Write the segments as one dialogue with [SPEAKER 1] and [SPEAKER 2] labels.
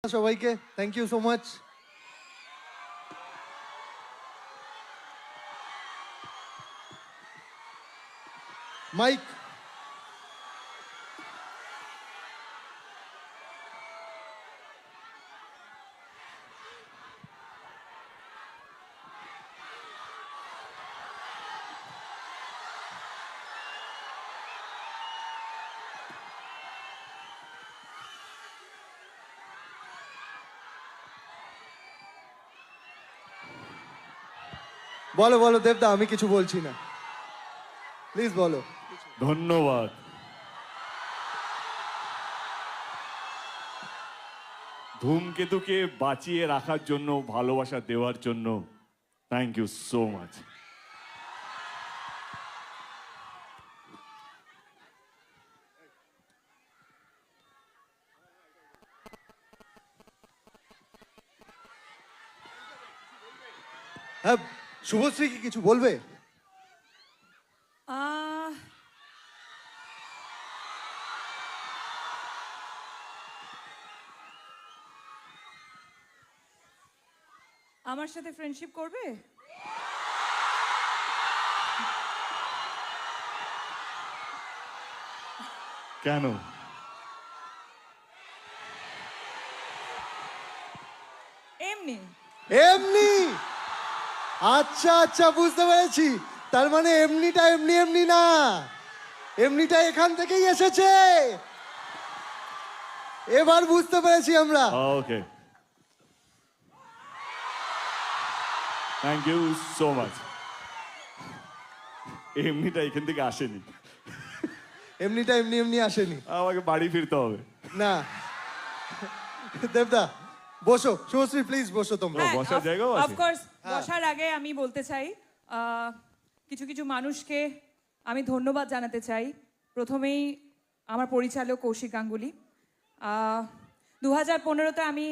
[SPEAKER 1] সবাইকে thank you so much. Mike বলো বলো দেবদা, আমি কিছু বলছি না, প্লিজ বলো।
[SPEAKER 2] ধন্যবাদ। ধূমকেতুকে বাঁচিয়ে রাখার জন্য, ভালোবাসা দেওয়ার জন্য থ্যাংক ইউ সো মাচ।
[SPEAKER 1] হ্যাঁ, শুভশ্রী কি কিছু বলবে?
[SPEAKER 3] আহ, আমার সাথে ফ্রেন্ডশিপ করবে?
[SPEAKER 2] কেন?
[SPEAKER 3] এমনি
[SPEAKER 1] এমনি? আচ্ছা আচ্ছা, বুঝতে পেরেছি। তার মানে এমনিটা এমনি এমনি না, এমনিটা এখান থেকেই এসেছে। এবার বুঝতে পেরেছি আমরা।
[SPEAKER 2] ওকে, থ্যাংক ইউ সো মাচ। এমনিটা এখান থেকে আসেনি,
[SPEAKER 1] এমনিটা এমনি এমনি আসেনি।
[SPEAKER 2] আমাকে বাড়ি ফিরতে হবে।
[SPEAKER 1] না দেবদা, বসো। শুভশ্রী প্লিজ বসো তোমরা।
[SPEAKER 2] হ্যাঁ, বসার জায়গাও আছে?
[SPEAKER 3] অফকোর্স বসার আগে আমি বলতে চাই কিছু কিছু মানুষকে আমি ধন্যবাদ জানাতে চাই। প্রথমেই আমার পরিচালক কৌশিক গাঙ্গুলি। 2015-তে আমি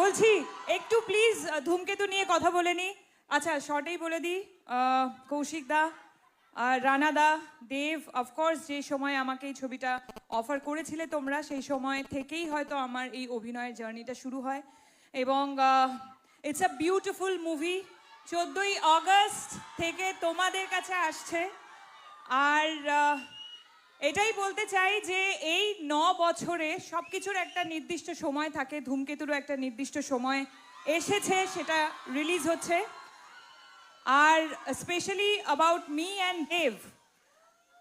[SPEAKER 3] বলছি একটু প্লিজ ধূমকেতু নিয়ে কথা বলে নি। আচ্ছা, শর্টেই বলে দিই, কৌশিক দা আর রানা দা, দেব, অফকোর্স যে সময় আমাকে এই ছবিটা অফার করেছিলে তোমরা, সেই সময় থেকেই হয়তো আমার এই অভিনয়ের জার্নিটা শুরু হয়। এবং ইটস আ বিউটিফুল মুভি। 14ই অগস্ট থেকে তোমাদের কাছে আসছে। আর এটাই বলতে চাই যে এই 9 বছরে সব কিছুর একটা নির্দিষ্ট সময় থাকে, ধূমকেতুরও একটা নির্দিষ্ট সময় এসেছে, সেটা রিলিজ হচ্ছে। আর স্পেশালি অ্যাবাউট মি অ্যান্ড দেব,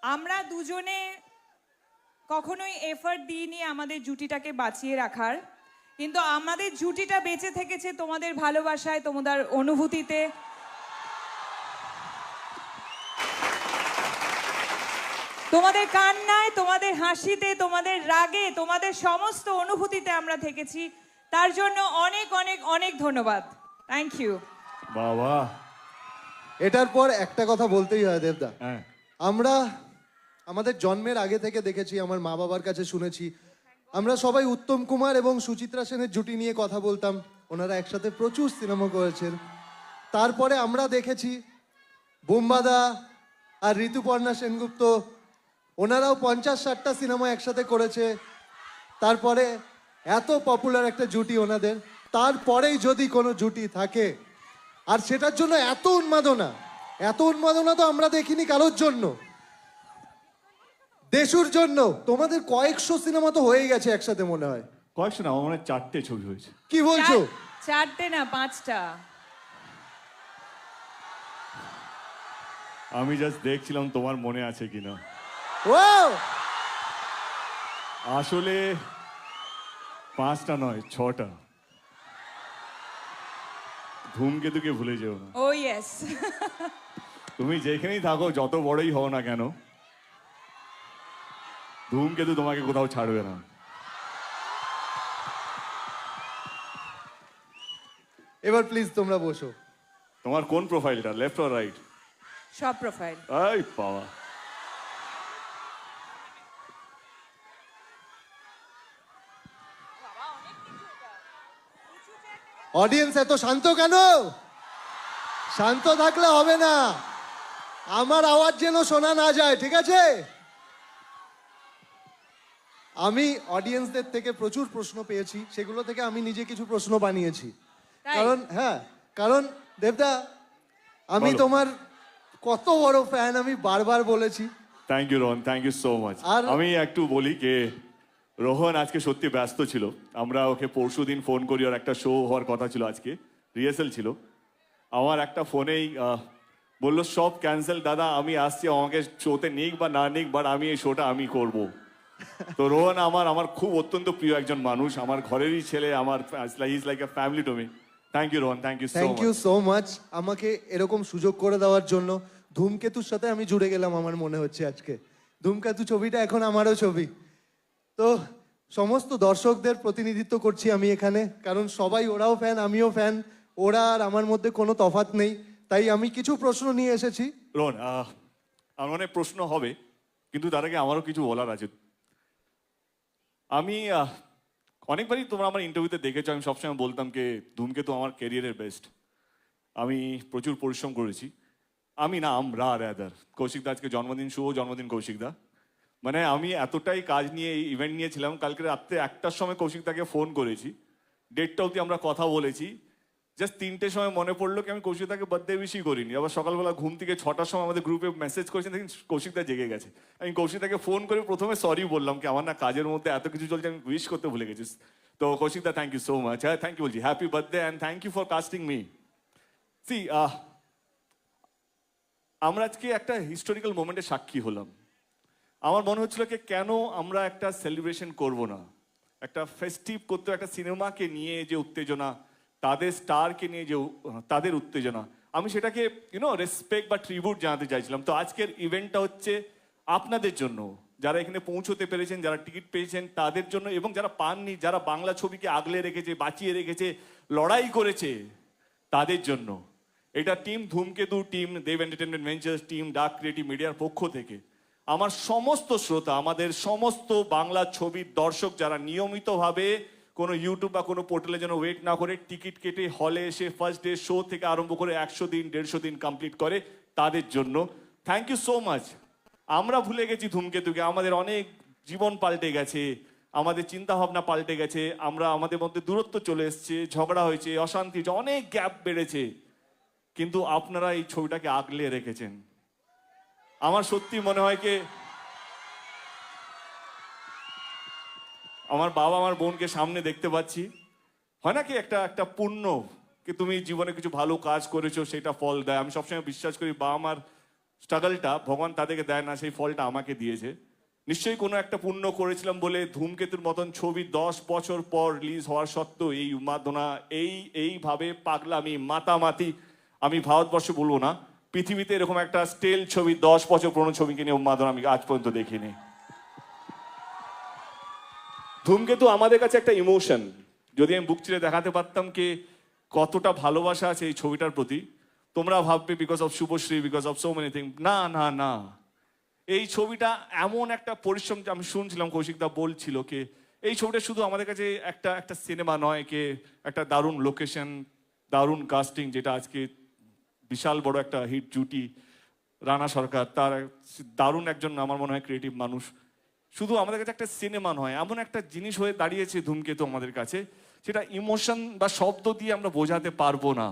[SPEAKER 3] আমরা দুজনে কখনোই এফর্ট দিইনি আমাদের জুটিটাকে বাঁচিয়ে রাখার, কিন্তু আমাদের জুটিটা বেঁচে থেকেছে তোমাদের ভালোবাসায়, তোমাদের অনুভূতিতে। তোমাদের কান্নায়, তোমাদের হাসিতে, তোমাদের রাগে, তোমাদের সমস্ত অনুভূতিতে আমরা থেকেছি। তার জন্য অনেক অনেক অনেক ধন্যবাদ। Thank you.
[SPEAKER 2] বাবা,
[SPEAKER 1] এটার পর একটা কথা বলতেই হয় দেবদা।
[SPEAKER 2] হ্যাঁ,
[SPEAKER 1] আমরা আমাদের জন্মের আগে থেকে দেখেছি, আমার মা বাবার কাছে শুনেছি, আমরা সবাই উত্তম কুমার এবং সুচিত্রা সেনের জুটি নিয়ে কথা বলতাম। ওনারা একসাথে প্রচুর সিনেমা করেছেন। তারপরে আমরা দেখেছি বোম্বাদা আর ঋতুপর্ণা সেনগুপ্ত, ওনারাও 50-60টা সিনেমা একসাথে করেছে। তারপরে এত পপুলার একটা জুটি ওনাদের, তারপরেই যদি কোনো জুটি থাকে, আর সেটার জন্য এত উন্মাদনা, এত উন্মাদনা তো আমরা দেখিনি কারোর জন্য। দেশুর জন্য তোমাদের কয়েকশো সিনেমা তো হয়ে গেছে একসাথে মনে হয়।
[SPEAKER 2] কয়েকশো না, আমার মনে হয় 4টে ছবি হয়েছে।
[SPEAKER 1] কি বলছো?
[SPEAKER 3] 4টে না 5টা।
[SPEAKER 2] আমি জাস্ট দেখছিলাম তোমার মনে আছে কিনা।
[SPEAKER 1] ওয়াও!
[SPEAKER 2] আসলে 5টা নয়, 6টা। ধূমকেতুকে ভুলে যেও না।
[SPEAKER 3] ও ইয়েস।
[SPEAKER 2] তুমি যেখানেই থাকো, যত বড়ই হও না কেন, ধূমকেতু তোমাকে কোথাও ছাড়বে না।
[SPEAKER 1] এবার প্লিজ তোমরা বসো।
[SPEAKER 2] তোমার কোন প্রোফাইলটা, লেফট অর রাইট?
[SPEAKER 3] সব প্রোফাইল।
[SPEAKER 2] এই বাবা,
[SPEAKER 1] অডিয়েন্স এত শান্ত কেন? শান্ত থাকলে হবে না, আমার আওয়াজ যেন শোনা না যায়, ঠিক আছে? আমি অডিয়েন্সদের থেকে প্রচুর প্রশ্ন পেয়েছি, সেগুলো থেকে আমি নিজে কিছু প্রশ্ন বানিয়েছি।
[SPEAKER 3] তাই?
[SPEAKER 1] কারণ দেবদা, আমি
[SPEAKER 2] বলো।
[SPEAKER 1] তোমার কত বড় ফ্যান আমি বারবার বলেছি।
[SPEAKER 2] Thank you Rohan, thank you so much.
[SPEAKER 1] আর-
[SPEAKER 2] আমি একটু বলি কে রোহন আজকে সত্যি ব্যস্ত ছিল। আমরা ওকে পরশুদিন ফোন করি, ওর একটা শো হওয়ার কথা ছিল, আজকে রিহার্সাল ছিল। আমার একটা ফোনেই বললো সব ক্যান্সেল দাদা, আমি আসছি, আমাকে শোতে নিক বা না নিক, বাট আমি এই শোটা আমি করব। তো রোহন আমার খুব অত্যন্ত প্রিয় একজন মানুষ, আমার ঘরেরই ছেলে, আমার is like a family to me. Thank you Rohan, thank you so
[SPEAKER 1] thank you
[SPEAKER 2] much.
[SPEAKER 1] So much আমাকে এরকম সুযোগ করে দেওয়ার জন্য। ধূমকেতুর সাথে আমি জুড়ে গেলাম আমার মনে হচ্ছে আজকে। ধূমকেতু ছবিটা এখন আমারও ছবি। তো সমস্ত দর্শকদের প্রতিনিধিত্ব করছি আমি এখানে, কারণ সবাই ওরাও ফ্যান, আমিও ফ্যান। ওরা আর আমার মধ্যে কোনো তফাৎ নেই। তাই আমি কিছু প্রশ্ন নিয়ে এসেছি।
[SPEAKER 2] রোহন, আমার অনেক প্রশ্ন হবে, কিন্তু তার আগে আমারও কিছু বলার আছে। আমি অনেকবারই তোমরা আমার ইন্টারভিউতে দেখেছো, আমি সবসময় বলতাম যে ধূমকেতু আমার ক্যারিয়ারের বেস্ট। আমি প্রচুর পরিশ্রম করেছি। আমি না, আমরা র্যাদার কৌশিকদা আজকে জন্মদিন, শুভ জন্মদিন কৌশিকদা। মানে আমি এতটাই কাজ নিয়ে এই ইভেন্ট নিয়েছিলাম, কালকে রাত্রে 1টার সময় কৌশিকদাকে ফোন করেছি, 1:30 অবধি আমরা কথা বলেছি। জাস্ট 3টের সময় মনে পড়লো কি আমি কৌশিকদাকে বার্থডে উইশই করিনি। আবার সকালবেলা ঘুম থেকে 6টার সময় আমাদের গ্রুপে মেসেজ করেছেন, দেখি কৌশিকদা জেগে গেছে। আমি কৌশিকদাকে ফোন করে প্রথমে সরি বললাম কি আমার না কাজের মধ্যে এত কিছু চলছে, আমি উইশ করতে ভুলে গেছিস। তো কৌশিকদা থ্যাংক ইউ সো মাচ। হ্যাঁ, থ্যাংক ইউ বলছি, happy birthday and thank you for casting me. See, আমরা আজকে একটা হিস্টোরিক্যাল মোমেন্টের সাক্ষী হলাম। আমার মনে হচ্ছিল কি কেন আমরা একটা সেলিব্রেশন করব না, একটা ফেস্টিভ করতে, একটা সিনেমাকে নিয়ে যে উত্তেজনা, তাদের স্টারকে নিয়ে যে তাদের উত্তেজনা, আমি সেটাকে রেসপেক্ট বা ট্রিবিউট জানাতে চাইছিলাম। তো আজকের ইভেন্টটা হচ্ছে আপনাদের জন্য, যারা এখানে পৌঁছতে পেরেছেন, যারা টিকিট পেয়েছেন তাদের জন্য, এবং যারা পাননি, যারা বাংলা ছবিকে আগলে রেখেছে, বাঁচিয়ে রেখেছে, লড়াই করেছে তাদের জন্য। এটা team Dhumketu, team Dev Entertainment Ventures, team Dark Creative মিডিয়ার পক্ষ থেকে আমার সমস্ত শ্রোতা, আমাদের সমস্ত বাংলা ছবির দর্শক যারা নিয়মিতভাবে কোনো ইউটিউব বা কোনো পোর্টালে যেন ওয়েট না করে টিকিট কেটে হলে এসে ফার্স্ট ডে শো থেকে আরম্ভ করে 100 দিন 150 দিন কমপ্লিট করে, তাদের জন্য থ্যাংক ইউ সো মাচ। আমরা ভুলে গেছি ধূমকেতুকে, আমাদের অনেক জীবন পাল্টে গেছে, আমাদের চিন্তা ভাবনা পাল্টে গেছে, আমরা আমাদের মধ্যে দূরত্ব চলে এসছে, ঝগড়া হয়েছে, অশান্তি হয়েছে, অনেক গ্যাপ বেড়েছে, কিন্তু আপনারা এই ছবিটাকে আগলে রেখেছেন। আমার সত্যি মনে হয় কি আমার বাবা আমার বোনকে সামনে দেখতে পাচ্ছি, হয় না কি একটা একটা পুণ্য কি তুমি জীবনে কিছু ভালো কাজ করেছো, সেটা ফল দেয়। আমি সবসময় বিশ্বাস করি বাবা মার স্ট্রাগলটা ভগবান তাদেরকে দেয় না, সেই ফলটা আমাকে দিয়েছে। নিশ্চয়ই কোনো একটা পুণ্য করেছিলাম বলে ধূমকেতুর মতন ছবি 10 বছর পর রিলিজ হওয়ার সত্ত্বেও এই উন্মাদনা, এইভাবে পাগলামি, মাতামাতি, আমি ভারতবর্ষ বলবো না, পৃথিবীতে এরকম একটা স্টেল ছবি 10 বছর পুরনো ছবিকে নিয়ে উন্মাদনা আমি আজ পর্যন্ত দেখিনি। ধূমকেতু আমাদের কাছে একটা ইমোশন। যদি আমি বুক চিরে দেখাতে পারতাম কি কতটা ভালোবাসা আছে এই ছবিটার প্রতি, তোমরা ভাববে because of Subhashree, because of so many thing. না না না, এই ছবিটা এমন একটা পরিশ্রম, আমি শুনছিলাম কৌশিকদা বলছিল কে এই ছবিটা শুধু আমাদের কাছে একটা একটা সিনেমা নয়, কে একটা দারুণ লোকেশন, দারুণ কাস্টিং, যেটা আজকে বিশাল বড় একটা হিট জুটি, রানা সরকার, তার দারুণ একজন আমার মনে হয় ক্রিয়েটিভ মানুষ। শুধু আমাদের কাছে একটা সিনেমা নয়, এমন একটা জিনিস হয়ে দাঁড়িয়েছে ধূমকেতু আমাদের কাছে, সেটা ইমোশন বা শব্দ দিয়ে আমরা বোঝাতে পারবো না।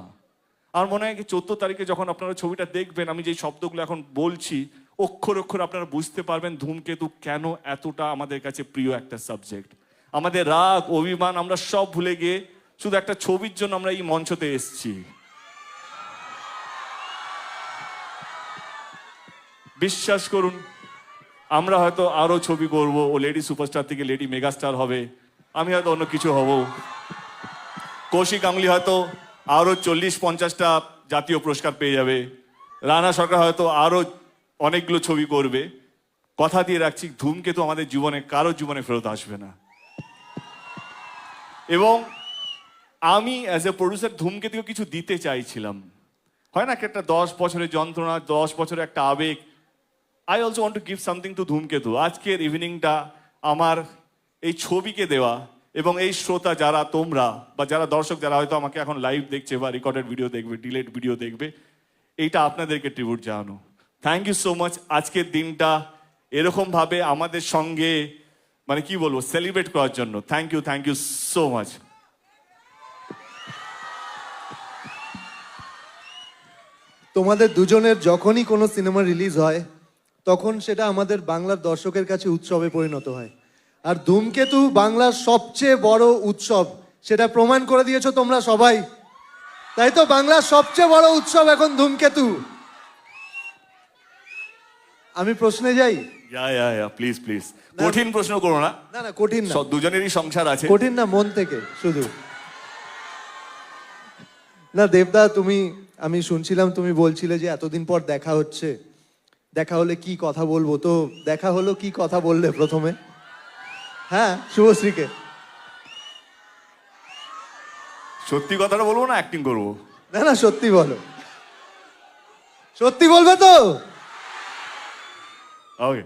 [SPEAKER 2] আমার মনে হয় কি 14 তারিখে যখন আপনারা ছবিটা দেখবেন, আমি যেই শব্দগুলো এখন বলছি অক্ষর অক্ষর আপনারা বুঝতে পারবেন ধূমকেতু কেন এতটা আমাদের কাছে প্রিয় একটা সাবজেক্ট। আমাদের রাগ, অভিমান আমরা সব ভুলে গিয়ে শুধু একটা ছবির জন্য আমরা এই মঞ্চতে এসেছি। বিশ্বাস করুন, আমরা হয়তো আরো ছবি করব, ও লেডি সুপারস্টার থেকে লেডি মেগাস্টার হবে, আমি হয়তো অন্য কিছু হব, কৌশিক গাঙ্গুলি হয়তো আরো 40-50টা জাতীয় পুরস্কার পেয়ে যাবে, রানা সরকার হয়তো আরো অনেকগুলো ছবি করবে। কথা দিয়ে রাখছি, ধূমকেতু আমাদের জীবনে কারো জীবনে ফেরত আসবে না। এবং আমি অ্যাজ এ প্রডিউসার ধূমকেতুকে কিছু দিতে চাইছিলাম। হয় না একটা 10 বছরের যন্ত্রণা, 10 বছরের একটা আবেগ, I also want to give something to ধূমকেতু। আজকের ইভিনিংটা আমার এই ছবিকে দেওয়া, এবং এই শ্রোতা যারা তোমরা বা যারা দর্শক যারা হয়তো আমাকে এখন লাইভ দেখছে বা রেকর্ডেড ভিডিও দেখবে, ডিলেট ভিডিও দেখবে, এইটা আপনাদেরকে ট্রিবিউট জানানো। Thank you so much. আজকের দিনটা এরকমভাবে আমাদের সঙ্গে মানে কি বলবো, সেলিব্রেট করার জন্য। Thank you so much.
[SPEAKER 1] তোমাদের দুজনের যখনই কোনো সিনেমা রিলিজ হয় তখন সেটা আমাদের বাংলার দর্শকের কাছে উৎসবে পরিণত হয়। আর ধূমকেতু বাংলার সবচেয়ে বড় উৎসব, সেটা প্রমাণ করে দিয়েছো তোমরা সবাই। তাই তো বাংলার সবচেয়ে বড় উৎসব এখন ধূমকেতু। আমি প্রশ্নে যাই।
[SPEAKER 2] প্লিজ কঠিন প্রশ্ন করো না।
[SPEAKER 1] না না কঠিন না,
[SPEAKER 2] দুজনেরই সংসার আছে।
[SPEAKER 1] কঠিন না, মন থেকে শুধু। না দেবদা, আমি শুনছিলাম তুমি বলছিলে যে এতদিন পর দেখা হচ্ছে, দেখা হলে কি কথা বলবো, তো দেখা হলো, কি কথা বললে প্রথমে? হ্যাঁ, শুভশ্রীকে।
[SPEAKER 2] সত্যি কথাটা বলবো না অ্যাক্টিং করবো?
[SPEAKER 1] না না সত্যি বলো, সত্যি বলবে তো?
[SPEAKER 2] ওকে,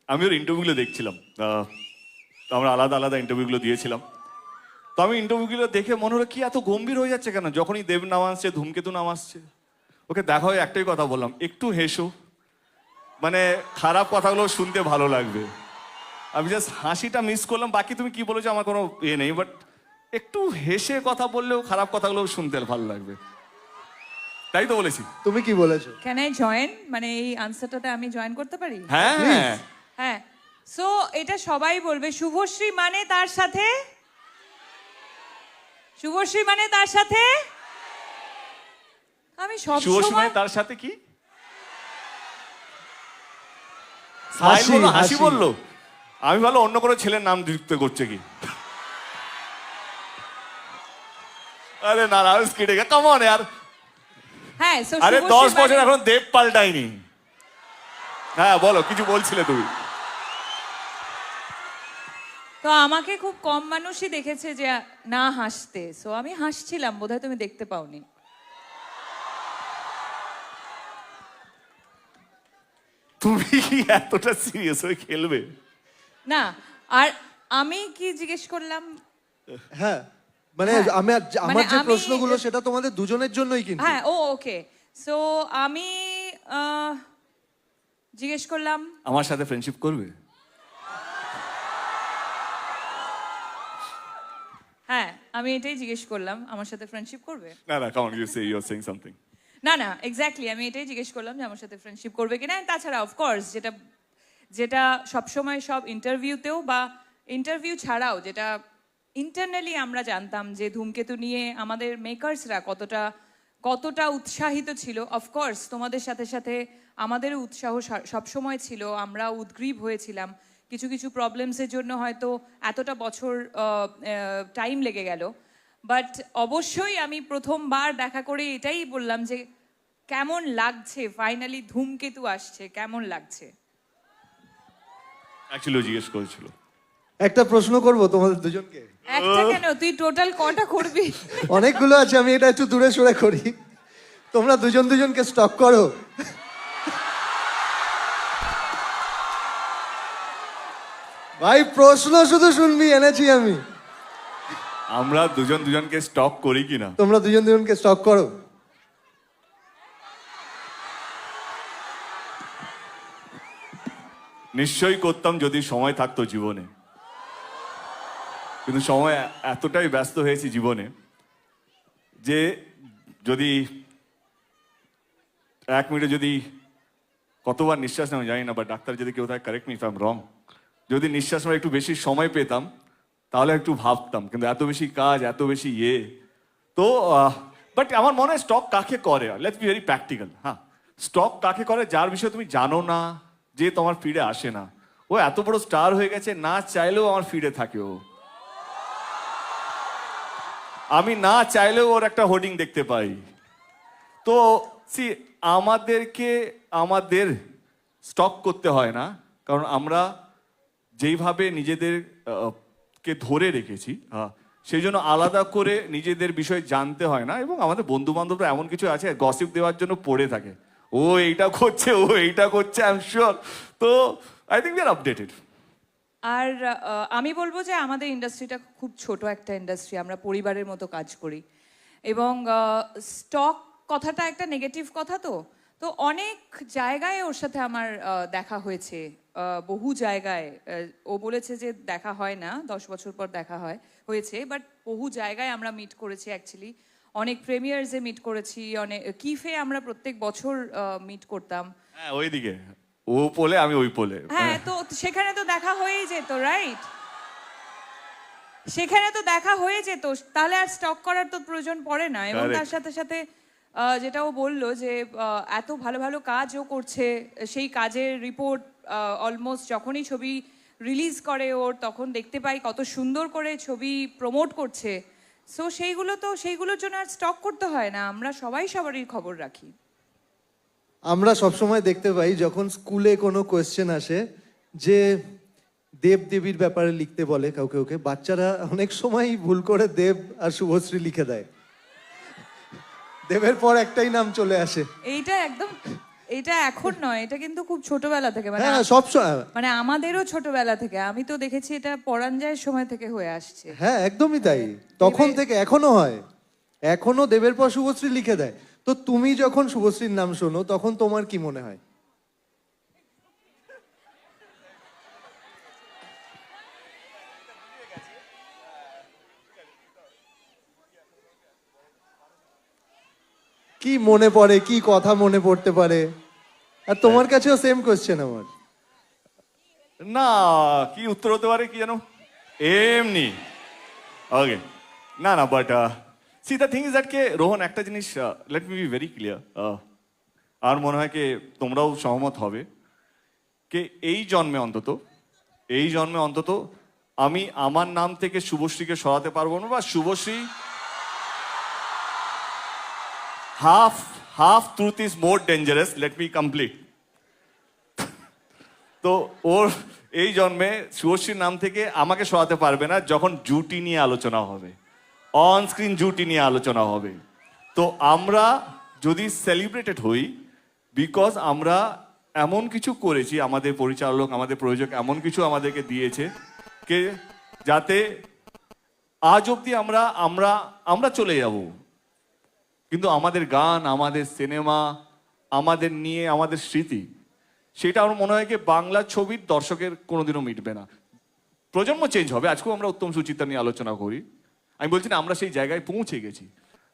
[SPEAKER 2] আমি ওর ইন্টারভিউগুলো দেখছিলাম, আমরা আলাদা আলাদা ইন্টারভিউগুলো দিয়েছিলাম। তো আমি ইন্টারভিউগুলো দেখে মনে হলো কি এত গম্ভীর হয়ে যাচ্ছে কেন, যখনই দেব নাম আসছে, ধূমকেতু নাম আসছে। ওকে দেখা হয়ে একটাই কথা বললাম, একটু হেসো, মানে খারাপ কথাগুলো শুনতে ভালো লাগবে। আমি জাস্ট হাসিটা মিস করলাম, বাকি তুমি কি বলেছো আমার কোনো ইয়ে নেই, বাট একটু হেসে কথা বললেও খারাপ কথাগুলো শুনতে ভালো লাগবে, তাই তো বলেছি।
[SPEAKER 1] তুমি কি বলেছো?
[SPEAKER 3] ক্যান আই জয়েন, মানে এই আনসারটাতে আমি জয়েন করতে পারি?
[SPEAKER 2] হ্যাঁ
[SPEAKER 3] হ্যাঁ। সো এটা সবাই বলবে, শুভশ্রী মানে তার সাথে, শুভশ্রী মানে তার সাথে। আমি সব
[SPEAKER 2] শুভশ্রী
[SPEAKER 3] সময়
[SPEAKER 2] তার সাথে কি স্মাইল বললো, হাসি বললো, আমি ভালো অন্য কোনো ছেলের নাম যুক্ত করছে কি। আরে না না, কেটে গে, কাম অন यार।
[SPEAKER 3] হ্যাঁ, so
[SPEAKER 2] আরে
[SPEAKER 3] শুভশ্রী
[SPEAKER 2] 10 বছর
[SPEAKER 3] মানে-
[SPEAKER 2] এখন দেব পাল্টাইনি। হ্যাঁ বলো, কিছু বলছিলে তুমি।
[SPEAKER 3] তো আমাকে খুব কম মানুষই দেখেছে যে না হাসতে, সো আমি হাসছিলাম, বোধহয় তুমি দেখতে পাওনি।
[SPEAKER 2] তুমি কি এতটা সিরিয়াস হয়ে খেলবে?
[SPEAKER 3] না, আর আমি কি জিজ্ঞেস করলাম?
[SPEAKER 1] হ্যাঁ মানে
[SPEAKER 3] হ্যাঁ,
[SPEAKER 1] আমার
[SPEAKER 3] মানে
[SPEAKER 1] যে
[SPEAKER 3] আমি-
[SPEAKER 1] প্রশ্নগুলো সেটা তোমাদের দুজনের জন্যই কিন্তু।
[SPEAKER 3] হ্যাঁ, ও ওকে। সো আমি জিজ্ঞেস করলাম
[SPEAKER 2] আমার সাথে ফ্রেন্ডশিপ করবে?
[SPEAKER 3] হ্যাঁ, আমি এটাই জিজ্ঞেস করলাম, আমার সাথে ফ্রেন্ডশিপ করবে?
[SPEAKER 2] না না, come on, you say, you are saying something.
[SPEAKER 3] না না, এক্স্যাক্টলি আমি এটাই জিজ্ঞেস করলাম যে আমার সাথে ফ্রেন্ডশিপ করবে কিনা। তাছাড়া অফকোর্স যেটা যেটা সবসময় সব ইন্টারভিউতেও বা ইন্টারভিউ ছাড়াও যেটা ইন্টারনালি আমরা জানতাম যে ধূমকেতু নিয়ে আমাদের মেকার্সরা কতটা কতটা উৎসাহিত ছিল। অফকোর্স তোমাদের সাথে সাথে আমাদেরও উৎসাহ সবসময় ছিল, আমরা উদ্গ্রীব হয়েছিলাম। কিছু কিছু প্রবলেমসের জন্য হয়তো এতটা বছর টাইম লেগে গেল, বাট অবশ্যই আমি প্রথমবার দেখা করে এটাই বললাম যে কেমন লাগছে, ফাইনালি ধূমকেতু আসছে, কেমন লাগছে।
[SPEAKER 2] অ্যাকচুয়ালি জিজ্ঞেস করেছিল।
[SPEAKER 1] একটা প্রশ্ন করব তোমাদের দুজনকে।
[SPEAKER 3] একটা কেন, তুই টোটাল কটা করবি?
[SPEAKER 1] অনেকগুলো আছে, আমি এটা একটু দূরে সরে করি। তোমরা দুজনকে স্টক করো। ভাই প্রশ্ন শুধু শুনবি এনেছি আমি।
[SPEAKER 2] আমরা দুজনকে স্টক করি কিনা?
[SPEAKER 1] তোমরা দুজনকে স্টক করো।
[SPEAKER 2] নিশ্চয়ই করতাম যদি সময় থাকতো জীবনে, কিন্তু সময় এতটাই ব্যস্ত হয়েছি জীবনে যে যদি 1 মিনিটে যদি কতবার নিঃশ্বাস নেওয়া জানি না, বা ডাক্তার যদি কেউ থাকে, correct me if I am রং, যদি নিঃশ্বাস নেওয়ার একটু বেশি সময় পেতাম তাহলে একটু ভাবতাম, কিন্তু এত বেশি কাজ, এত বেশি তো বাট আমার মনে হয় স্টক কাকে করে, লেটস বি ভেরি প্র্যাকটিক্যাল। হ্যাঁ, স্টক কাকে করে? যার বিষয়ে তুমি জানো না, যে তোমার ফিডে আসে না। ও এত বড় স্টার হয়ে গেছে, না চাইলেও আমার ফিডে থাকে ও। আমি না চাইলেও ওর একটা হোর্ডিং দেখতে পাই। তো সি, আমাদের স্টক করতে হয় না, কারণ আমরা যেইভাবে নিজেদের কে ধরে রেখেছি, সেই জন্য আলাদা করে নিজেদের বিষয় জানতে হয় না। এবং আমাদের বন্ধু বান্ধবরা এমন কিছু আছে গসিপ দেওয়ার জন্য পড়ে থাকে, ও এইটা করছে, ও এইটা করছে, আই এম শিওর। তো I think we are updated.
[SPEAKER 3] আর আমি বলবো যে আমাদের ইন্ডাস্ট্রিটা খুব ছোট একটা ইন্ডাস্ট্রি, আমরা পরিবারের মতো কাজ করি। এবং স্টক কথাটা একটা নেগেটিভ কথা, তো তো অনেক জায়গায় ওর সাথে আমার দেখা হয়েছে, বহু জায়গায়। ও বলেছে যে দেখা হয় না, 10 বছর পর দেখা হয়েছে, বাট বহু জায়গায় আমরা মিট করেছি অ্যাকচুয়ালি। অনেক প্রিমিয়ার্সে মিট করেছি, অনেক কিফে আমরা প্রত্যেক বছর মিট করতাম।
[SPEAKER 2] হ্যাঁ ওইদিকে, ও পোলে আমি ওই পোলে।
[SPEAKER 3] হ্যাঁ, তো সেখানে তো দেখা হয়েই যেত, রাইট? সেখানে তো দেখা হয়ে যেত, তাহলে আর স্টক করার তো প্রয়োজন পড়ে না। এবং
[SPEAKER 2] Correct.
[SPEAKER 3] তার সাথে সাথে যেটা ও বললো যে এত ভালো ভালো কাজ ও করছে, সেই কাজের রিপোর্ট অলমোস্ট যখনই ছবি রিলিজ করে ওর, তখন দেখতে পাই কত সুন্দর করে ছবি প্রমোট করছে। সো সেইগুলোর জন্য আর স্টক করতে হয় না, আমরা সবাই সবারই খবর রাখি।
[SPEAKER 1] আমরা সবসময় দেখতে পাই যখন স্কুলে কোনো কোয়েশ্চেন আসে যে দেব দেবীর ব্যাপারে লিখতে বলে কাউকে, ওকে বাচ্চারা অনেক সময় ভুল করে দেব আর শুভশ্রী লিখে দেয়, দেবের পর একটাই নাম চলে আসে।
[SPEAKER 3] এইটা এখন নয়, এটা কিন্তু খুব ছোটবেলা থেকে, মানে
[SPEAKER 1] হ্যাঁ সব সময়।
[SPEAKER 3] মানে আমাদেরও ছোটবেলা থেকে, আমি তো দেখেছি এটা পরাঞ্জয়ের সময় থেকে হয়ে আসছে।
[SPEAKER 1] হ্যাঁ একদমই তাই, তখন থেকে এখনো হয়, এখনো দেবের পর শুভশ্রী লিখে দেয়। তো তুমি যখন শুভশ্রীর নাম শোনো তখন তোমার কি মনে হয়? কি মনে পড়ে, কি কথা মনে পড়তে পারে? আর তোমার কাছেও সেম কোয়েশ্চেন আমার।
[SPEAKER 2] না, কি উত্তর হতে পারে কি জানো, এমনি ওকে। না না, but see the thing is that কে রোহন, একটা জিনিস let me be very clear, আর মনে হয় কি তোমরাও সহমত হবে, কে এই জন্মে অন্তত আমি আমার নাম থেকে শুভশ্রীকে সরাতে পারবো না, বা Subhashree half truth is more dangerous, let me complete. তো ওর এই জন্মে শুভশ্রীর নাম থেকে আমাকে সরাতে পারবে না যখন জুটি নিয়ে আলোচনা হবে, অন স্ক্রিন জুটি নিয়ে আলোচনা হবে। তো আমরা যদি সেলিব্রেটেড হই, বিকজ আমরা এমন কিছু করেছি, আমাদের পরিচালক আমাদের প্রযোজক এমন কিছু আমাদেরকে দিয়েছে কে যাতে আজ অবধি আমরা আমরা আমরা চলে যাব, কিন্তু আমাদের গান, আমাদের সিনেমা, আমাদের নিয়ে আমাদের স্মৃতি, সেটা আমার মনে হয় কি বাংলা ছবির দর্শকের কোনোদিনও মিটবে না। প্রজন্ম চেঞ্জ হবে, আজকেও আমরা উত্তম সুচিত্রা নিয়ে আলোচনা করি, আমি বলছি না আমরা সেই জায়গায় পৌঁছে গেছি।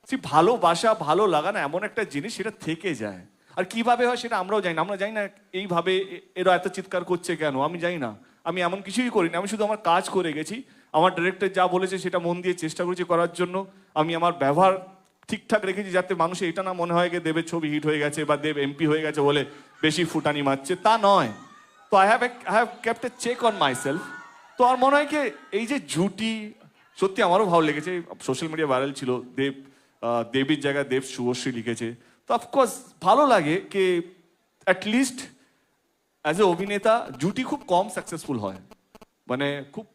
[SPEAKER 2] সেই ভালোবাসা, ভালো লাগা না এমন একটা জিনিস, সেটা থেকে যায়। আর কিভাবে হয় সেটা আমরাও জানি না, আমরা জানি না এইভাবে এরা এত চিৎকার করছে কেন, আমি জানি না, আমি এমন কিছুই করিনি, আমি শুধু আমার কাজ করে গেছি, আমার ডিরেক্টর যা বলেছে সেটা মন দিয়ে চেষ্টা করেছি করার জন্য, আমি আমার ব্যবহার ঠিকঠাক রেখেছি যাতে মানুষ এটা না মনে হয় যে দেবের ছবি হিট হয়ে গেছে বা দেব এমপি হয়ে গেছে বলে বেশি ফুটানি মারছে, তা নয়। তো I have kept a check on myself. তো আমার মনে হয় কি এই যে জুটি, সত্যি আমারও ভালো লেগেছে, সোশ্যাল মিডিয়া ভাইরাল ছিল, দেবীর জায়গায় দেব শুভশ্রী লিখেছে, তো অফকোর্স ভালো লাগে কি অ্যাটলিস্ট অ্যাজ এ অভিনেতা জুটি খুব কম সাকসেসফুল হয়, মানে খুব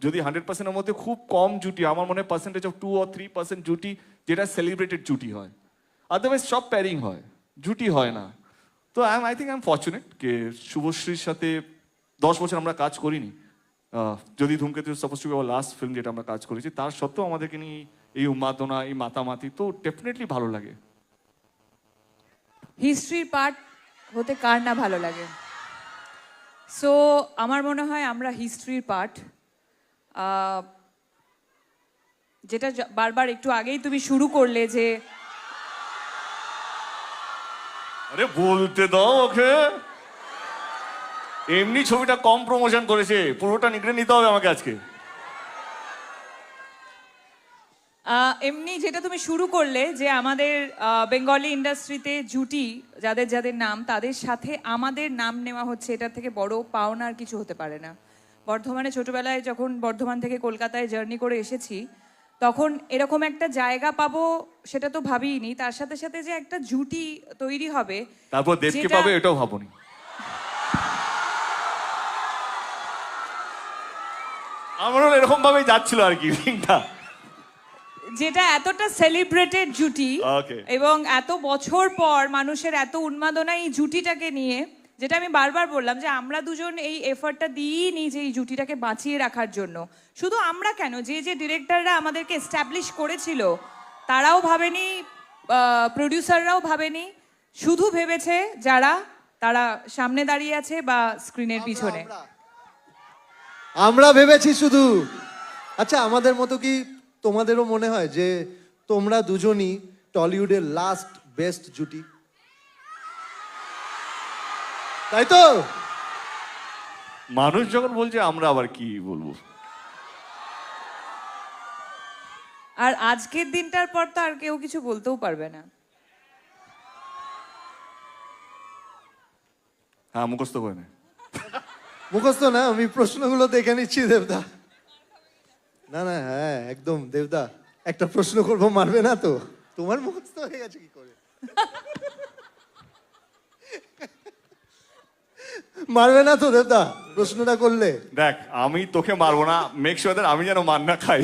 [SPEAKER 2] যদি 100%-এর মধ্যে খুব কম জুটি, আমার মনে হয় পার্সেন্টেজ অফ 2 or 3% জুটি যেটা সেলিব্রেটেড জুটি হয়, আদারওয়াইজ সব প্যারিং হয়, জুটি হয় না। তো I think I am fortunate কে শুভশ্রীর সাথে 10 বছর আমরা কাজ করিনি, যদি Dhumketu suppose to be our last film যেটা আমরা কাজ করেছি, তার সত্ত্বেও আমাদেরকে নিয়ে এই উন্মাদনা, এই মাতামাতি, তো ডেফিনেটলি ভালো লাগে।
[SPEAKER 3] হিস্ট্রির পার্ট হতে কার না ভালো লাগে? সো আমার মনে হয় আমরা হিস্ট্রির পার্ট, যেটা বারবার একটু আগেই তুমি শুরু করলে যে
[SPEAKER 2] আরে বলতে দাও ওকে, এমনি ছবিটা কম প্রমোশন করেছে, পুরোটা নিগড়ে নিতে হবে আমাকে আজকে।
[SPEAKER 3] এমনি যেটা তুমি শুরু করলে যে আমাদের বেঙ্গলি ইন্ডাস্ট্রিতে জুটি যাদের যাদের নাম, তাদের সাথে আমাদের নাম নেওয়া হচ্ছে, এটার থেকে বড় পাওনা আর কিছু হতে পারে না। বর্ধমানে ছোটবেলায় যখন বর্ধমান থেকে কলকাতায় জার্নি করে এসেছি, তখন এরকম একটা জায়গা পাবো সেটা তো ভাবিনি, তার সাথে সাথে যে একটা জুটি তৈরি হবে,
[SPEAKER 2] তারপর দেবকে পাবে এটাও ভাবনি। আমারও এরকম ভাবে যাচ্ছিল আর কি রিংটা,
[SPEAKER 3] যেটা এতটা সেলিব্রেটেড জুটি,
[SPEAKER 2] Okay.
[SPEAKER 3] এবং এত বছর পর মানুষের এত উন্মাদনা এই জুটিটাকে নিয়ে, যেটা আমি বারবার বললাম যে আমরা দুজন এই এফর্টটা দিই নি যে এই জুটিটাকে বাঁচিয়ে রাখার জন্য। শুধু আমরা কেন, যে যে ডিরেক্টররা আমাদেরকে এস্টাবলিশ করেছিল তারাও ভাবেনি, প্রডিউসাররাও ভাবেনি, শুধু ভেবেছে যারা তারা সামনে দাঁড়িয়ে আছে বা স্ক্রিনের পিছনে।
[SPEAKER 1] আমরা ভেবেছি শুধু। আচ্ছা, আমাদের মতো কি তোমাদেরও মনে হয় যে তোমরা দুজনই টলিউডের লাস্ট বেস্ট জুটি? তাই তো?
[SPEAKER 2] মানুষ যখন বলছে আমরা আবার কি বলবো।
[SPEAKER 3] আর আজকের দিনটার পর তো আর কেউ কিছু বলতেও পারবে না।
[SPEAKER 2] হ্যাঁ, মুখস্থ করে নে।
[SPEAKER 1] মুখস্থ না, আমি প্রশ্নগুলো দেখে নিচ্ছি দেবদা। না না, হ্যাঁ একদম দেবদা, একটা প্রশ্ন করবো, মারবে না তো? তোমার মুখস্থ হয়ে গেছে কি করে? মারবে না তো দেবদা প্রশ্নটা করলে?
[SPEAKER 2] দেখ, আমি তোকে মারবো না, মেক শিওর দ্যাট আমি যেন মার না খাই।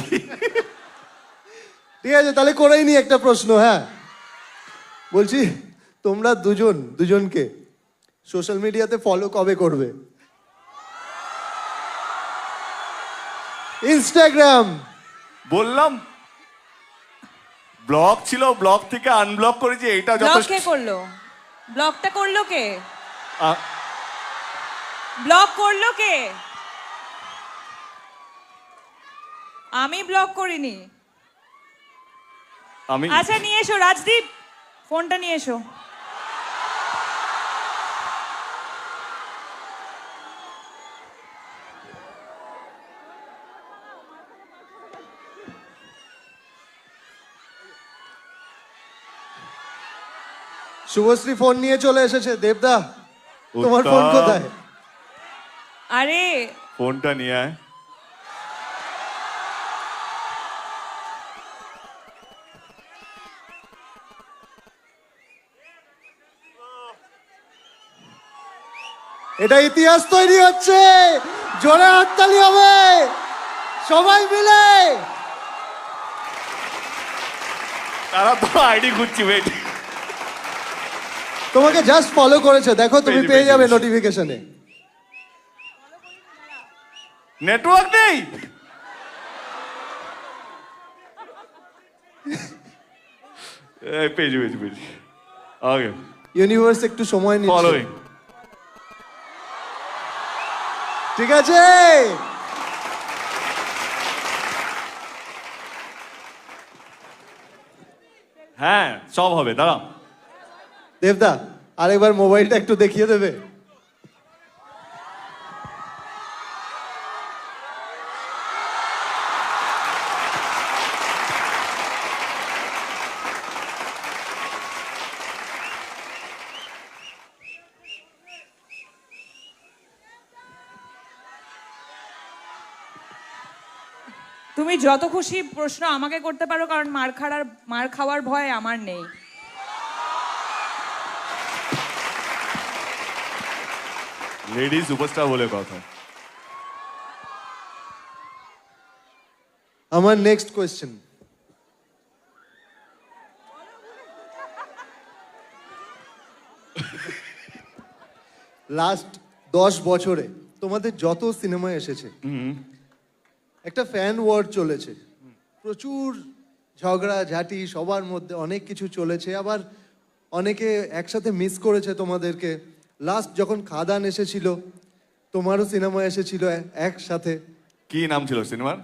[SPEAKER 1] ঠিক আছে, তাহলে করেই নি একটা প্রশ্ন। হ্যাঁ, বলছি তোমরা দুজনকে সোশ্যাল মিডিয়াতে ফলো কবে করবে? ইনস্টাগ্রাম।
[SPEAKER 2] বললাম ব্লক ছিল, ব্লক থেকে আনব্লক করেছি, এটা
[SPEAKER 3] ব্লগ
[SPEAKER 2] যথেষ্ট।
[SPEAKER 3] কে করলো? ব্লগটা করলো কে?
[SPEAKER 2] আ-
[SPEAKER 3] ব্লগ করলো কে? আমি ব্লগ করিনি।
[SPEAKER 2] আমি
[SPEAKER 3] আচ্ছা, নিয়ে এসো রাজদীপ, ফোনটা নিয়ে এসো।
[SPEAKER 1] শুভশ্রী ফোন নিয়ে চলে এসেছে। দেবদা, তোমার ফোন
[SPEAKER 2] উত্তম।
[SPEAKER 1] কোথায়?
[SPEAKER 3] আরে
[SPEAKER 2] ফোনটা নিয়ে আয়।
[SPEAKER 1] এটা ইতিহাস তৈরি হচ্ছে, জোরে হাততালি হবে সবাই মিলে।
[SPEAKER 2] তারা তো আইডি খুঁজছি, ওয়েট।
[SPEAKER 1] তোমাকে জাস্ট ফলো করেছে, দেখো তুমি
[SPEAKER 2] পেয়েছি,
[SPEAKER 1] পেয়ে যাবে
[SPEAKER 2] পেয়েছি।
[SPEAKER 1] নোটিফিকেশনে।
[SPEAKER 2] নেটওয়ার্ক নেই। এই পেয়েছি পেয়েছি পেয়েছি। ওকে,
[SPEAKER 1] ইউনিভার্স একটু সময় নিচ্ছে।
[SPEAKER 2] ফলোইং।
[SPEAKER 1] ঠিক আছে,
[SPEAKER 2] হ্যাঁ, সব হবে, দাঁড়াও।
[SPEAKER 1] দেবদা আরেকবার মোবাইলটা একটু দেখিয়ে দেবে?
[SPEAKER 3] তুমি যত খুশি প্রশ্ন আমাকে করতে পারো, কারণ মার খাওয়ার ভয় আমার নেই।
[SPEAKER 2] লেডি সুপারস্টার বলে কথা।
[SPEAKER 1] আমার নেক্সট কোয়েশ্চেন, লাস্ট 10 বছরে তোমাদের যত সিনেমা এসেছে, একটা ফ্যান ওয়ার চলেছে, প্রচুর ঝগড়া ঝাঁটি, সবার মধ্যে অনেক কিছু চলেছে, আবার অনেকে একসাথে মিস করেছে তোমাদেরকে। লাস্ট যখন খাদান এসেছিল, তোমারও সিনেমা এসেছিল একসাথে।
[SPEAKER 2] কি নাম ছিল সিনেমার?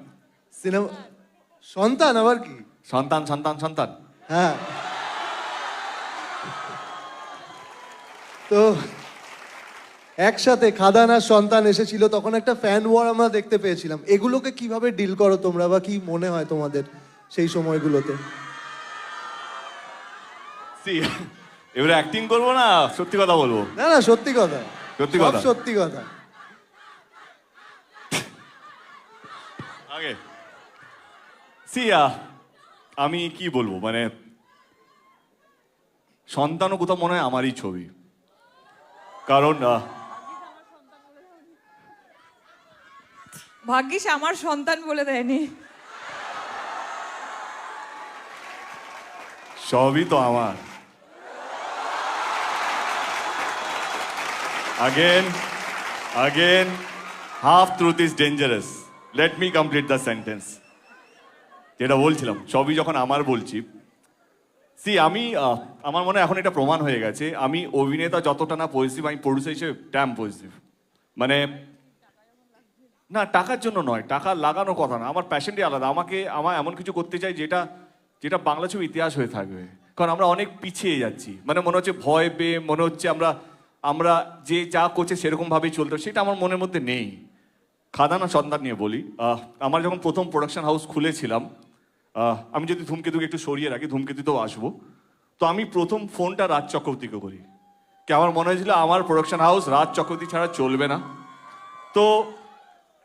[SPEAKER 1] সিনেমা সন্তান, আবার কি?
[SPEAKER 2] সন্তান সন্তান সন্তান।
[SPEAKER 1] হ্যাঁ, তো একসাথে খাদান আর সন্তান এসেছিল, তখন একটা ফ্যান ওয়ার আমরা দেখতে পেয়েছিলাম। এগুলোকে কিভাবে ডিল করো তোমরা, বা কি মনে হয় তোমাদের সেই সময়গুলোতে?
[SPEAKER 2] See, এবারে অ্যাক্টিং করবো না সত্যি কথা বলবো?
[SPEAKER 1] না না, সত্যি কথা,
[SPEAKER 2] সত্যি
[SPEAKER 1] সব
[SPEAKER 2] কথা।
[SPEAKER 1] সত্যি কথা।
[SPEAKER 2] আগে আমি কি বলবো, মানে সন্তানও কোথাও মনে হয় আমারই ছবি, কারণ
[SPEAKER 3] ভাগ্যিস আমার সন্তান বলে দেয়নি।
[SPEAKER 2] সবই তো আমার। Again, half truth is dangerous. Let me complete the sentence. যেটা বলছিলাম, সবই যখন আমার বলছি, সি আমি আমার মনে হয় এখন এটা প্রমাণ হয়ে গেছে আমি অভিনেতা যতটা না পজিটিভ আমি প্রডিউসার হিসেবে ড্যাম পজিটিভ মানে না টাকার জন্য নয় টাকা লাগানোর কথা না আমার প্যাশনটাই আলাদা আমার এমন কিছু করতে চাই যেটা যেটা বাংলা ছবি ইতিহাস হয়ে থাকবে কারণ আমরা অনেক পিছিয়ে যাচ্ছি মানে মনে হচ্ছে ভয় পেয়ে মনে হচ্ছে আমরা আমরা যে যা করছে সেরকম ভাবেই চলতে হবে, সেটা আমার মনের মধ্যে নেই। খাদানা সন্তান নিয়ে বলি আমার যখন প্রথম প্রোডাকশন হাউস খুলেছিলাম আমি যদি ধূমকেতুকে একটু সরিয়ে রাখি ধূমকেতুতেও আসবো, তো আমি প্রথম ফোনটা রাজ চক্রবর্তীকে করি কি আমার মনে হয়েছিল আমার প্রোডাকশন হাউস রাজ চক্রবর্তী ছাড়া চলবে না। তো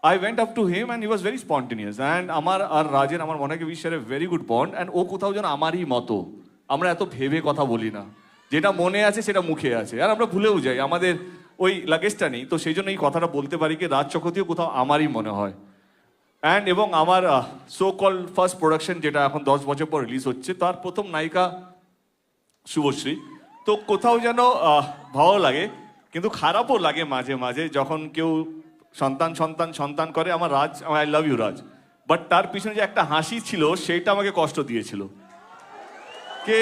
[SPEAKER 2] I went up to him and he was very spontaneous and আমার আর রাজের আমার মনে হয় we share a very good bond and ও কোথাও যেন আমারই মতো আমরা এত ভেবে কথা বলি না, যেটা মনে আছে সেটা মুখে আছে আর আমরা ভুলেও যাই আমাদের ওই লাগেজটা নেই, তো সেই জন্য এই কথাটা বলতে পারি কি রাজ চক্রবর্তীও কোথাও আমারই মনে হয়। অ্যান্ড এবং আমার সো কল ফার্স্ট প্রোডাকশন যেটা এখন 10 বছর পর রিলিজ হচ্ছে তার প্রথম নায়িকা শুভশ্রী, তো কোথাও যেন ভালো লাগে কিন্তু খারাপও লাগে মাঝে মাঝে যখন কেউ সন্তান সন্তান সন্তান করে। আমার Raj I love you Raj, but তার পিছনে যে একটা হাসি ছিল সেইটা আমাকে কষ্ট দিয়েছিল কে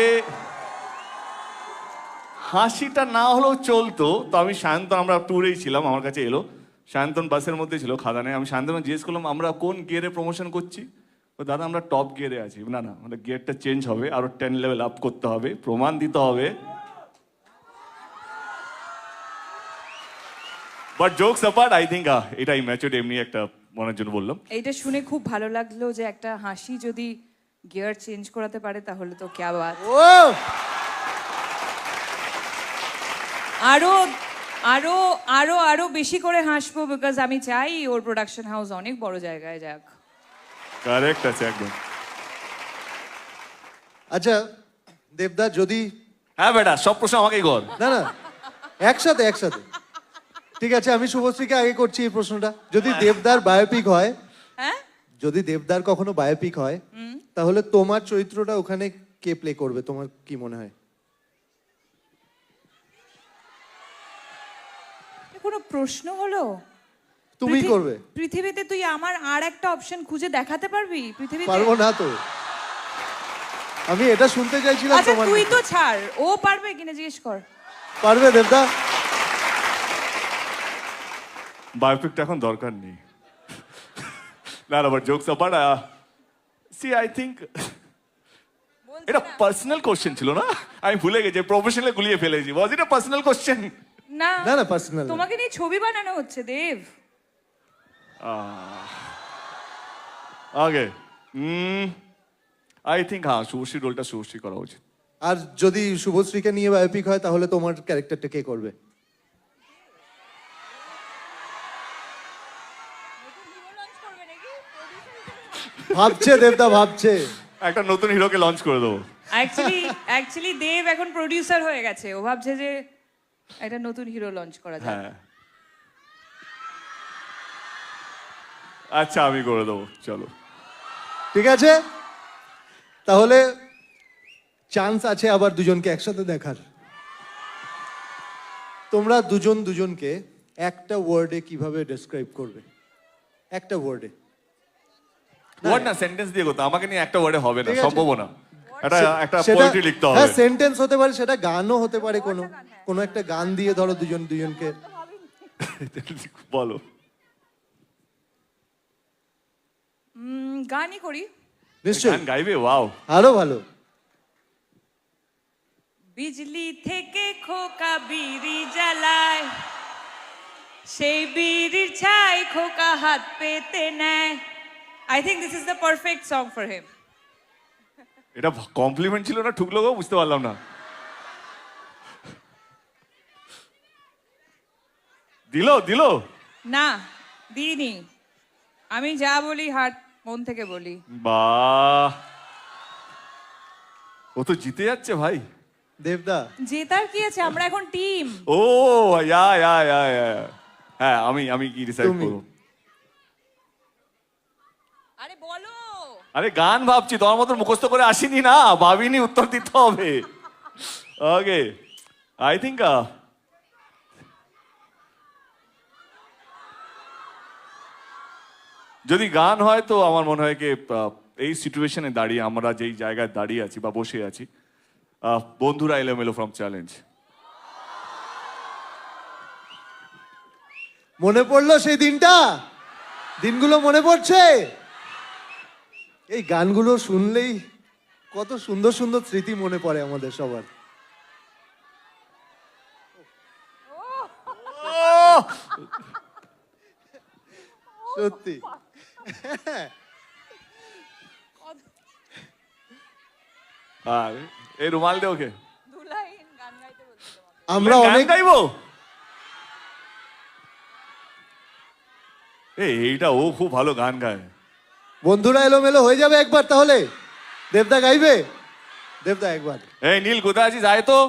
[SPEAKER 2] হাসিটা না হলেও চলতো। তো আমি সায়ন্তন আমরা ট্যুরেই ছিলাম আমার কাছে এলো সায়ন্তন বাসের মধ্যে ছিল খাদানে, আমি সায়ন্তন জিজ্ঞেস করলাম আমরা কোন গিয়ারে প্রমোশন করছি, তো দাদা আমরা টপ গিয়ারে আছি। না না আমাদের গিয়ারটা চেঞ্জ হবে আরো 10 লেভেল আপ করতে হবে প্রমাণ দিতে হবে। But jokes apart I think এটা ইম্যাচুরড এমনি একটা মনের জন্য বললাম।
[SPEAKER 3] এইটা শুনে খুব ভালো লাগলো যে একটা হাসি যদি গিয়ার চেঞ্জ করাতে পারে তাহলে তো ক্যা বাত।
[SPEAKER 1] ও
[SPEAKER 3] আরো আরো আরো আরো বেশি করে হাসবো বিকজ আমি চাই ওর প্রোডাকশন হাউস অনেক বড় জায়গায় যাক।
[SPEAKER 2] কারেক্ট আছে একদম।
[SPEAKER 1] আচ্ছা দেবদা যদি
[SPEAKER 2] হ্যাঁ বেটা সব প্রশ্ন আমাকেই কর।
[SPEAKER 1] না না একসাথে একসাথে ঠিক আছে আমি শুভশ্রীকে আগে করছি এই প্রশ্নটা। যদি দেবদার বায়োপিক হয়,
[SPEAKER 3] হ্যাঁ
[SPEAKER 1] যদি দেবদার কখনো বায়োপিক হয় তাহলে তোমার চরিত্রটা ওখানে কে প্লে করবে তোমার কি মনে হয়?
[SPEAKER 3] কোনো প্রশ্ন হলো?
[SPEAKER 1] তুমি করবে?
[SPEAKER 3] পৃথিবীতে তুই আমার আর একটা অপশন খুঁজে দেখাতে পারবি পৃথিবীতে?
[SPEAKER 1] পারবো না তো, আমি এটা শুনতে চাইছিলাম
[SPEAKER 3] আচ্ছা
[SPEAKER 1] তোমার
[SPEAKER 3] তুই
[SPEAKER 1] মুখে।
[SPEAKER 3] তো ছাড়, ও পারবে কিনা জিজ্ঞেস কর।
[SPEAKER 1] পারবে দেবদা?
[SPEAKER 2] বায়োপিকটা এখন দরকার নেই। না না but jokes apart see I think এটা পার্সোনাল কোশ্চেন ছিল না, আমি ভুলে গেছি প্রফেশনালি গুলিয়ে ফেলেছি। Was it a personal question?
[SPEAKER 3] না
[SPEAKER 1] না না পার্সোনাল
[SPEAKER 3] তোমাকে নিয়ে ছবি বানানো হচ্ছে দেব।
[SPEAKER 2] ওকে আই থিঙ্ক হ্যাঁ শুভশ্রী রোলটা শুভশ্রী করা উচিত।
[SPEAKER 1] আর যদি শুভশ্রীকে নিয়ে বায়োপিক হয় তাহলে তোমার ক্যারেক্টারটা কে করবে? ভাবছে দেবদা ভাবছে
[SPEAKER 2] একটা নতুন হিরোকে লঞ্চ করে দেবো।
[SPEAKER 3] অ্যাকচুয়ালি দেব এখন প্রোডিউসার হয়ে গেছে, ও ভাবছে যে একটা নতুন হিরো লঞ্চ করা যায়।
[SPEAKER 2] হ্যাঁ আচ্ছা আমি করে দেবো চলো।
[SPEAKER 1] ঠিক আছে তাহলে চান্স আছে আবার দুজনকে একসাথে দেখার। তোমরা দুজন দুজনকে একটা ওয়ার্ডে কিভাবে ডেসক্রাইব করবে? একটা ওয়ার্ডে
[SPEAKER 2] ওয়ার্ড না সেন্টেন্স দিয়ে করতে, আমাকে নিয়ে একটা ওয়ার্ডে হবে না,
[SPEAKER 1] ঠিক আছে।
[SPEAKER 2] সম্ভব না। একটা
[SPEAKER 1] সেটা-
[SPEAKER 2] পোয়েট্রি লিখতে হবে।
[SPEAKER 1] হ্যাঁ সেন্টেন্স হতে পারে, সেটা গানও হতে পারে, কোনো একটা গান দিয়ে ধরো দুজন দুজনকে।
[SPEAKER 2] বলো।
[SPEAKER 3] গানই করি।
[SPEAKER 1] নিশ্চয়ই
[SPEAKER 2] গান গাইবে? ওয়াও
[SPEAKER 1] আরো ভালো।
[SPEAKER 3] বিজলি থেকে খোকা বিড়ি জ্বালায়, সেই বিড়ির ছাই খোকা হাত পেতে নেয়। I think this is the perfect song for him.
[SPEAKER 2] এটা কমপ্লিমেন্ট ছিল না ঠুকলো গো, বুঝতে পারলাম না। দিলো দিলো?
[SPEAKER 3] না দিইনি, আমি যা বলি হার্ট মন থেকে বলি।
[SPEAKER 2] বাহ ও তো জিতে যাচ্ছে ভাই।
[SPEAKER 1] দেবদা
[SPEAKER 3] জেতার কি আছে, আমরা এখন টিম।
[SPEAKER 2] ও ইয়া ইয়া ইয়া ইয়া। হ্যাঁ আমি কি ডিসাইড
[SPEAKER 1] তুমি।
[SPEAKER 2] করব?
[SPEAKER 3] আরে বলো।
[SPEAKER 2] আরে গান ভাবছি, তোমার মতো মুখস্থ করে আসিনি না, ভাবিনি উত্তর দিতে হবে। ওকে আই থিঙ্ক যদি গান হয় তো আমার মনে হয় কি এই সিচুয়েশনে দাঁড়িয়ে আমরা যেই জায়গায় দাঁড়িয়ে আছি বা বসে আছি বন্ধুরা এলোমেলো ফ্রম চ্যালেঞ্জ।
[SPEAKER 1] মনে পড়লো সেই দিনটা? দিনগুলো মনে পড়ছে? এই গানগুলো শুনলেই কত সুন্দর সুন্দর স্মৃতি মনে পড়ে আমাদের সবার। সত্যি
[SPEAKER 2] আর এই রুমাল দে ওকে।
[SPEAKER 1] আমরা
[SPEAKER 2] গান
[SPEAKER 1] অনেক
[SPEAKER 2] গাইবো? এইটা ও খুব ভালো গান গায়।
[SPEAKER 1] বন্ধুরা এলোমেলো হয়ে যাবে একবার তাহলে। দেবদা গাইবে? দেবদা একবার।
[SPEAKER 2] এই নীল কোথায় আছিস, আয় তো।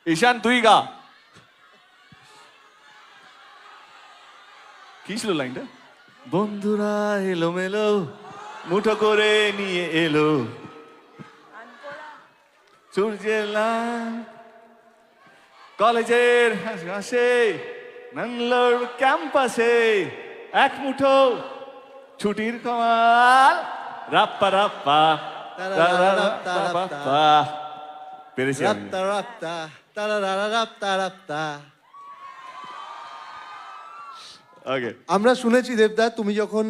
[SPEAKER 2] ঈশান তুই গা। কি ছিল লাইনটা? বন্ধুরা এলোমেলো মুঠো করে নিয়ে এলো সূর্যের লাল কলেজের হাসে নানলোর ক্যাম্পাসে এক মুঠো ছুটির কমাল রাপ্পা রাপ্পা রাপ্পা। পেরেছি আমি।
[SPEAKER 1] রাপ্তা রাপ্তা তারারারা রাপ্তা রাপ্তা।
[SPEAKER 2] ওকে।
[SPEAKER 1] আমরা শুনেছি দেবদা, তুমি যখন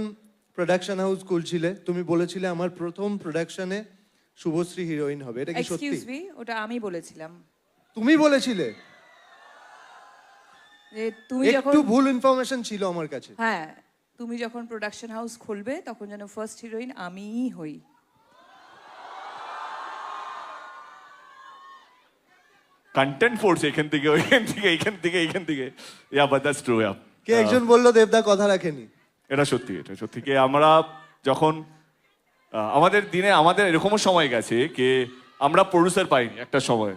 [SPEAKER 1] প্রোডাকশন হাউস খুলছিলে তুমি বলেছিলে আমার প্রথম প্রোডাকশনে শুভশ্রী হিরোইন হবে। এটা কি সত্যি?
[SPEAKER 3] এক্সকিউজ মি, ওটা আমি বলেছিলাম।
[SPEAKER 1] তুমি বলেছিলে?
[SPEAKER 3] যে তুমি যখন,
[SPEAKER 1] একটু ভুল ইনফরমেশন ছিল আমার কাছে।
[SPEAKER 3] হ্যাঁ, তুমি যখন প্রোডাকশন হাউস খুলবে তখন যেন ফার্স্ট হিরোইন আমিই হই।
[SPEAKER 2] কন্টেন্ট ফোর্স এখান থেকে ওইখান থেকে এইখান থেকে এইখান থেকে। Yeah but that's true. Yeah
[SPEAKER 1] কে একজন বললো দেবদা কথা রাখেনি।
[SPEAKER 2] এটা সত্যি, এটা সত্যি। কি আমরা যখন আমাদের দিনে আমাদের এরকমও সময় গেছে কি আমরা প্রডিউসার পাইনি একটা সময়।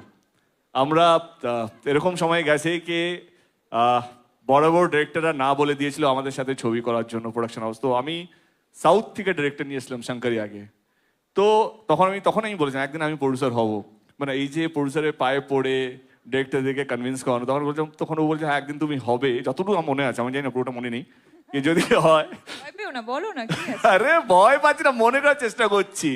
[SPEAKER 2] আমরা এরকম সময় গেছে কি বড় বড় ডিরেক্টররা না বলে দিয়েছিল আমাদের সাথে ছবি করার জন্য প্রোডাকশন হাউস। তো আমি সাউথ থেকে ডিরেক্টর নিয়েছিলাম শঙ্করি আগে। তো তখন আমি বলেছিলাম একদিন আমি প্রডিউসার হব। মানে এই যে প্রডিউসারের পায়ে পড়ে ডিরেক্টরদেরকে কনভিন্স করানো, তখন ও বলছে হ্যাঁ একদিন তুমি হবে। যতটুকু আমার মনে আছে, আমি জানি না পুরোটা মনে নেই, কি যদি হয়।
[SPEAKER 3] ভয় পেও না, বলো না কি আছে।
[SPEAKER 2] আরে ভয় পাচ্ছি না, মনে করার চেষ্টা করছি।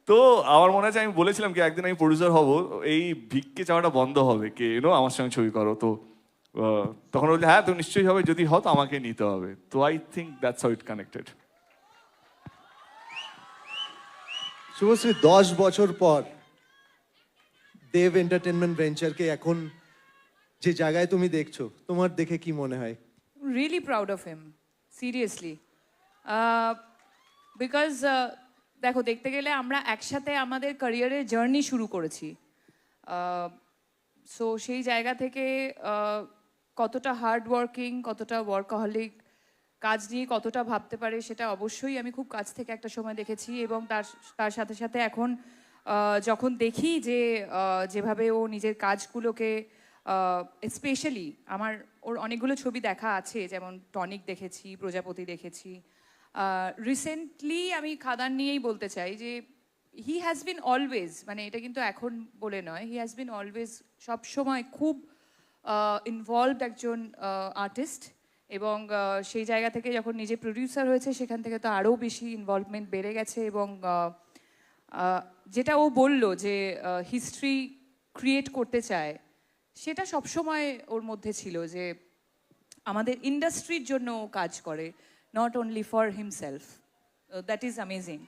[SPEAKER 2] তো আমার মনে আছে আমি বলেছিলাম কি একদিন আমি প্রডিউসার হব, এই ভিক্ষে চাওয়াটা বন্ধ হবে, কে আমার সঙ্গে ছবি করো। তো তখন বলছে হ্যাঁ তো নিশ্চয়ই হবে, যদি হয় তো আমাকে নিতে হবে। তো I think that's how it connected.
[SPEAKER 1] Subhashree 10 বছর পর দেব এন্টারটেনমেন্ট ভেঞ্চারকে এখন যে জায়গায় তুমি দেখছো, তোমার দেখে কি মনে হয়?
[SPEAKER 3] Really proud of him, seriously. Because দেখো, দেখতে গেলে আমরা একসাথে আমাদের ক্যারিয়ারের জার্নি শুরু করেছি। সো সেই জায়গা থেকে কতটা হার্ড ওয়ার্কিং, কতটা ওয়ার্কাহলিক, কাজ নিয়ে কতটা ভাবতে পারে সেটা অবশ্যই আমি খুব কাছ থেকে একটা সময় দেখেছি। এবং তার সাথে সাথে এখন যখন দেখি যে যেভাবে ও নিজের কাজগুলোকে, স্পেশালি ওর অনেকগুলো ছবি দেখা আছে, যেমন টনিক দেখেছি, প্রজাপতি দেখেছি। রিসেন্টলি আমি খাদান নিয়েই বলতে চাই যে হি হ্যাজ বিন অলওয়েজ, মানে এটা কিন্তু এখন বলে নয়, হি হ্যাজ বিন অলওয়েজ সবসময় খুব ইনভলভড একজন আর্টিস্ট। এবং সেই জায়গা থেকে যখন নিজে প্রডিউসার হয়েছে সেখান থেকে তো আরও বেশি ইনভলভমেন্ট বেড়ে গেছে। এবং যেটা ও বলল যে হিস্ট্রি ক্রিয়েট করতে চায়, সেটা সবসময় ওর মধ্যে ছিল যে আমাদের ইন্ডাস্ট্রির জন্য ও কাজ করে, not only for himself. That is amazing.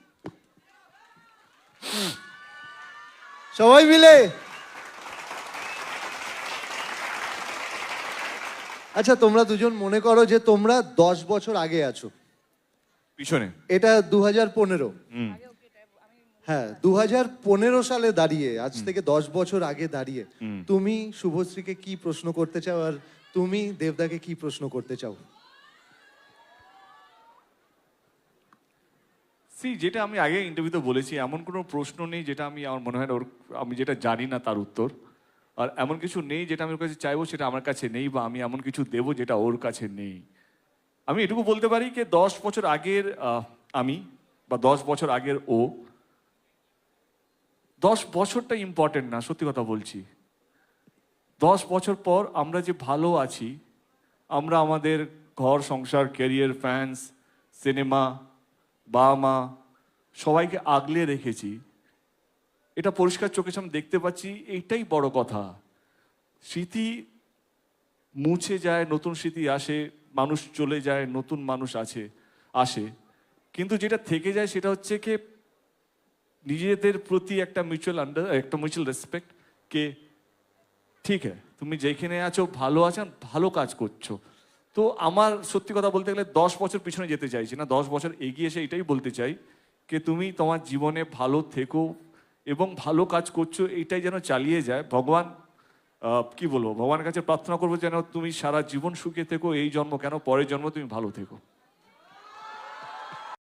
[SPEAKER 1] সবাই মিলে। আচ্ছা, তোমরা দুজন মনে করো যে তোমরা 10 বছর আগে আছো,
[SPEAKER 2] পিছনে।
[SPEAKER 1] এটা 2015। হ্যাঁ, 2015 সালে দাঁড়িয়ে, আজ থেকে 10 বছর আগে দাঁড়িয়ে তুমি শুভশ্রীকে কি প্রশ্ন করতে চাও আর তুমি দেবদাকে কি প্রশ্ন করতে চাও?
[SPEAKER 2] যেটা আমি আগে ইন্টারভিউতে বলেছি, এমন কোনো প্রশ্ন নেই যেটা আমার মনে হয় না আমি যেটা জানি না তার উত্তর। আর এমন কিছু নেই যেটা আমি ওর কাছে চাইবো সেটা আমার কাছে নেই, বা আমি এমন কিছু দেবো যেটা ওর কাছে নেই। আমি এটুকু বলতে পারি যে 10 বছর আগের আমি বা 10 বছর আগের ও, 10 বছরটা ইম্পর্টেন্ট না, সত্যি কথা বলছি। 10 বছর পর আমরা যে ভালো আছি, আমরা আমাদের ঘর সংসার, ক্যারিয়ার, ফ্যান্স, সিনেমা, বাবা মা সবাইকে আগলে রেখেছি, এটা পরিষ্কার চোখের সামনে দেখতে পাচ্ছি, এইটাই বড় কথা। স্মৃতি মুছে যায়, নতুন স্মৃতি আসে, মানুষ চলে যায়, নতুন মানুষ আসে, কিন্তু যেটা থেকে যায় সেটা হচ্ছে কি নিজেদের প্রতি একটা মিউচুয়াল রেসপেক্ট কে ঠিক হ্যাঁ তুমি যেখানে আছো ভালো আছেন, ভালো কাজ করছো। তো আমার সত্যি কথা বলতে গেলে 10 বছর পিছনে যেতে চাইছি না, 10 বছর এগিয়ে এসে এটাই বলতে চাই যে তুমি তোমার জীবনে ভালো থেকো এবং ভালো কাজ করছো, এইটাই যেন চালিয়ে যায়। ভগবান কি বলবো, ভগবানের কাছে প্রার্থনা করবো যেন তুমি সারা জীবন সুখে থেকো, এই জন্ম কেন পরের জন্ম তুমি ভালো থেকো।